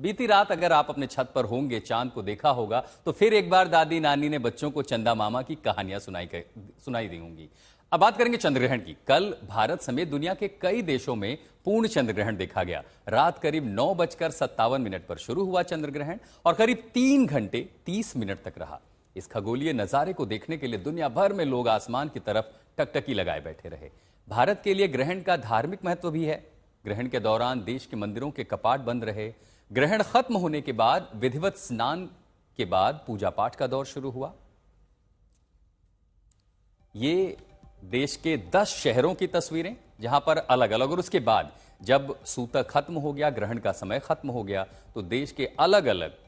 बीती रात अगर आप अपने छत पर होंगे, चांद को देखा होगा, तो फिर एक बार दादी नानी ने बच्चों को चंदा मामा की कहानियां सुनाई दी होंगी। अब बात करेंगे चंद्रग्रहण की। कल भारत समेत दुनिया के कई देशों में पूर्ण चंद्रग्रहण देखा गया। रात करीब 9:57 पर शुरू हुआ चंद्रग्रहण और करीब 3 घंटे 30 मिनट तक रहा। इस खगोलीय नजारे को देखने के लिए दुनिया भर में लोग आसमान की तरफ टकटकी लगाए बैठे रहे। भारत के लिए ग्रहण का धार्मिक महत्व भी है। ग्रहण के दौरान देश के मंदिरों के कपाट बंद रहे। ग्रहण खत्म होने के बाद विधिवत स्नान के बाद पूजा पाठ का दौर शुरू हुआ। ये देश के 10 शहरों की तस्वीरें, जहां पर अलग अलग, और उसके बाद जब सूतक खत्म हो गया, ग्रहण का समय खत्म हो गया, तो देश के अलग अलग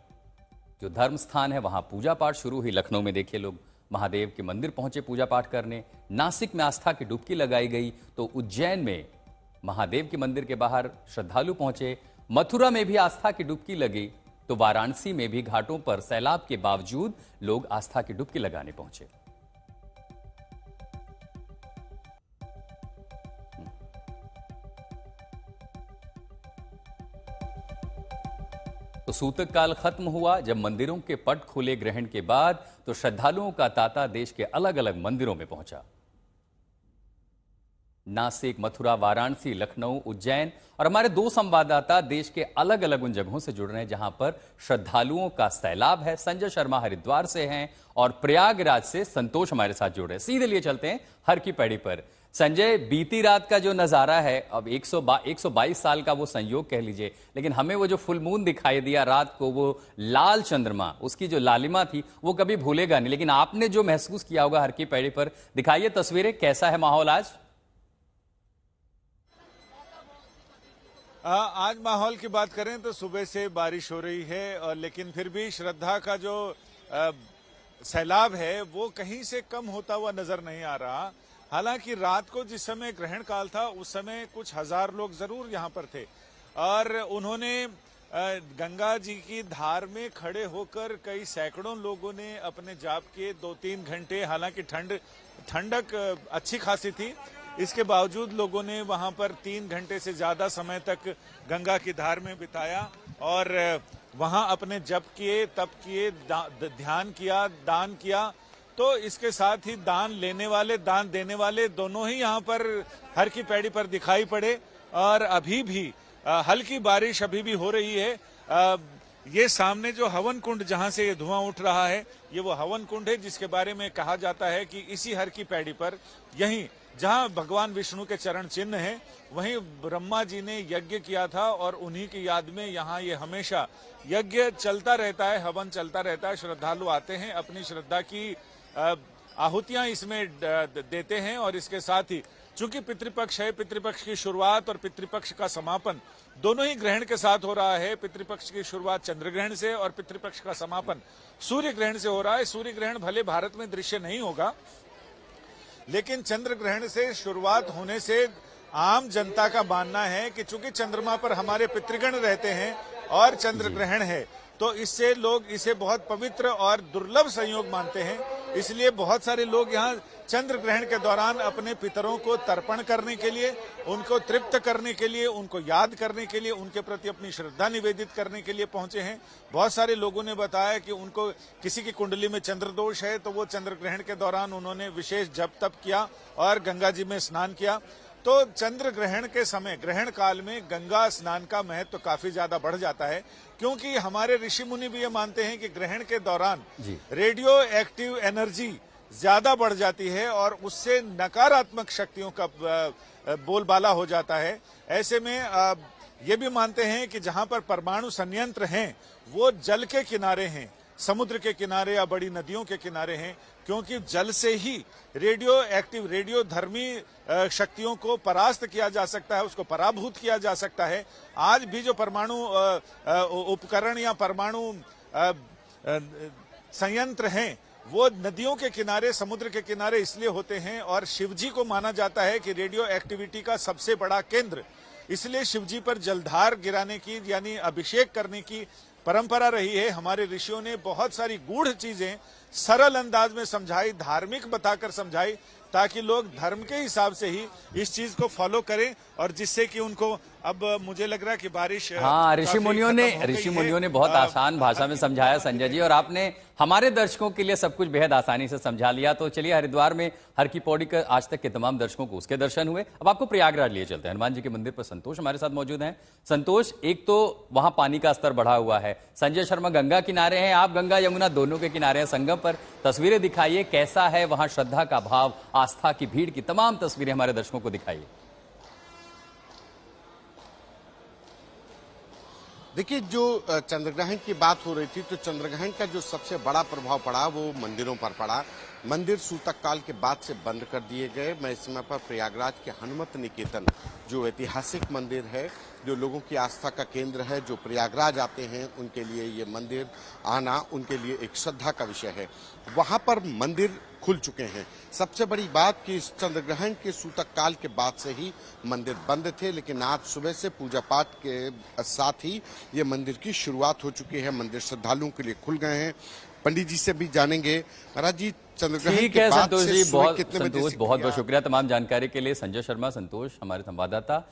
जो धर्म स्थान है वहां पूजा पाठ शुरू हुई। लखनऊ में देखिए लोग महादेव के मंदिर पहुंचे पूजा पाठ करने। नासिक में आस्था की डुबकी लगाई गई, तो उज्जैन में महादेव के मंदिर के बाहर श्रद्धालु पहुंचे। मथुरा में भी आस्था की डुबकी लगी, तो वाराणसी में भी घाटों पर सैलाब के बावजूद लोग आस्था की डुबकी लगाने पहुंचे। तो सूतक काल खत्म हुआ। जब मंदिरों के पट खुले ग्रहण के बाद, तो श्रद्धालुओं का तांता देश के अलग अलग मंदिरों में पहुंचा। नासिक, मथुरा, वाराणसी, लखनऊ, उज्जैन, और हमारे 2 संवाददाता देश के अलग अलग उन जगहों से जुड़ रहे हैं जहां पर श्रद्धालुओं का सैलाब है। संजय शर्मा हरिद्वार से हैं और प्रयागराज से संतोष हमारे साथ जुड़ रहे हैं। सीधे लिए चलते हैं हर की पैड़ी पर। संजय, बीती रात का जो नजारा है, अब 122 साल का वो संयोग कह लीजिए, लेकिन हमें वो जो फुल मून दिखाई दिया रात को, वो लाल चंद्रमा, उसकी जो लालिमा थी, वो कभी भूलेगा नहीं। लेकिन आपने जो महसूस किया होगा हर की पैड़ी पर, दिखाइए तस्वीरें, कैसा है माहौल आज? आज माहौल की बात करें तो सुबह से बारिश हो रही है, और लेकिन फिर भी श्रद्धा का जो सैलाब है वो कहीं से कम होता हुआ नजर नहीं आ रहा। हालांकि रात को जिस समय ग्रहण काल था उस समय कुछ हजार लोग जरूर यहाँ पर थे, और उन्होंने गंगा जी की धार में खड़े होकर कई सैकड़ों लोगों ने अपने जाप किए 2-3 घंटे। हालांकि ठंडक अच्छी खासी थी, इसके बावजूद लोगों ने वहां पर 3 घंटे से ज्यादा समय तक गंगा की धार में बिताया और वहां अपने जप किए, तप किए, ध्यान किया, दान किया। तो इसके साथ ही दान लेने वाले, दान देने वाले दोनों ही यहाँ पर हर की पैड़ी पर दिखाई पड़े। और अभी भी हल्की बारिश अभी भी हो रही है। ये सामने जो हवन कुंड जहां से ये धुआं उठ रहा है, ये वो हवन कुंड है जिसके बारे में कहा जाता है कि इसी हर की पैड़ी पर, यहीं जहां भगवान विष्णु के चरण चिन्ह हैं, वहीं ब्रह्मा जी ने यज्ञ किया था, और उन्हीं की याद में यहाँ ये हमेशा यज्ञ चलता रहता है, हवन चलता रहता है। श्रद्धालु आते हैं, अपनी श्रद्धा की आहुतियां इसमें देते हैं। और इसके साथ ही चूंकि पितृपक्ष है, पितृपक्ष की शुरुआत और पितृपक्ष का समापन दोनों ही ग्रहण के साथ हो रहा है। पितृपक्ष की शुरुआत चंद्र ग्रहण से और पितृपक्ष का समापन सूर्य ग्रहण से हो रहा है। सूर्य ग्रहण भले भारत में दृश्य नहीं होगा, लेकिन चंद्र ग्रहण से शुरुआत होने से आम जनता का मानना है कि चूंकि चंद्रमा पर हमारे पितृगण रहते हैं और चंद्र ग्रहण है, तो इससे लोग इसे बहुत पवित्र और दुर्लभ संयोग मानते हैं। इसलिए बहुत सारे लोग यहाँ चंद्र ग्रहण के दौरान अपने पितरों को तर्पण करने के लिए, उनको तृप्त करने के लिए, उनको याद करने के लिए, उनके प्रति अपनी श्रद्धा निवेदित करने के लिए पहुंचे हैं। बहुत सारे लोगों ने बताया कि उनको किसी की कुंडली में चंद्र दोष है, तो वो चंद्र ग्रहण के दौरान उन्होंने विशेष जप तप किया और गंगा जी में स्नान किया। तो चंद्र ग्रहण के समय, ग्रहण काल में गंगा स्नान का महत्व काफी ज्यादा बढ़ जाता है, क्योंकि हमारे ऋषि मुनि भी ये मानते हैं कि ग्रहण के दौरान रेडियो एक्टिव एनर्जी ज्यादा बढ़ जाती है और उससे नकारात्मक शक्तियों का बोलबाला हो जाता है। ऐसे में ये भी मानते हैं कि जहां पर परमाणु संयंत्र हैं वो जल के किनारे हैं, समुद्र के किनारे या बड़ी नदियों के किनारे हैं, क्योंकि जल से ही रेडियो एक्टिव, रेडियो धर्मी शक्तियों को परास्त किया जा सकता है, उसको पराभूत किया जा सकता है। आज भी जो परमाणु उपकरण या परमाणु संयंत्र हैं वो नदियों के किनारे, समुद्र के किनारे इसलिए होते हैं, और शिवजी को माना जाता है कि रेडियो एक्टिविटी का सबसे बड़ा केंद्र, इसलिए शिवजी पर जलधार गिराने की यानी अभिषेक करने की परंपरा रही है। हमारे ऋषियों ने बहुत सारी गूढ़ चीजें सरल अंदाज में समझाई, धार्मिक बताकर समझाई, ताकि लोग धर्म के हिसाब से ही इस चीज को फॉलो करें और जिससे कि उनको अब मुझे लग रहा है कि बारिश हाँ, ऋषि काफी मुनियों खत्म ने हो गई ऋषि है। मुनियों ने बहुत आसान भाषा में समझाया संजय जी, और आपने हमारे दर्शकों के लिए सब कुछ बेहद आसानी से समझा लिया। तो चलिए, हरिद्वार में हर की पौड़ी का आज तक के तमाम दर्शकों को उसके दर्शन हुए। अब आपको प्रयागराज लिए चलते हैं। हनुमान जी के मंदिर पर संतोष हमारे साथ मौजूद हैं। संतोष, एक तो वहां पानी का स्तर बढ़ा हुआ है, संजय शर्मा गंगा किनारे हैं, आप गंगा यमुना दोनों के किनारे हैं, संगम पर तस्वीरें दिखाइए, कैसा है वहां श्रद्धा का भाव, आस्था की भीड़ की तमाम तस्वीरें हमारे दर्शकों को दिखाइए। देखिए, जो चंद्रग्रहण की बात हो रही थी, तो चंद्रग्रहण का जो सबसे बड़ा प्रभाव पड़ा वो मंदिरों पर पड़ा। मंदिर सूतक काल के बाद से बंद कर दिए गए। मैं इस समय पर प्रयागराज के हनुमत निकेतन, जो ऐतिहासिक मंदिर है, जो लोगों की आस्था का केंद्र है, जो प्रयागराज आते हैं उनके लिए ये मंदिर आना उनके लिए एक श्रद्धा का विषय है। वहां पर मंदिर खुल चुके हैं। सबसे बड़ी बात कि इस चंद्रग्रहण के सूतक काल के बाद से ही मंदिर बंद थे, लेकिन आज सुबह से पूजा पाठ के साथ ही ये मंदिर की शुरुआत हो चुकी है। मंदिर श्रद्धालुओं के लिए खुल गए हैं। पंडित जी से भी जानेंगे। महाराज जी, चंद्रग्रहण ठीक के है बाद संतोष से जी, सुबह बहुत कितने बजे से बहुत शुक्रिया तमाम जानकारी के लिए। संजय शर्मा, संतोष हमारे संवाददाता।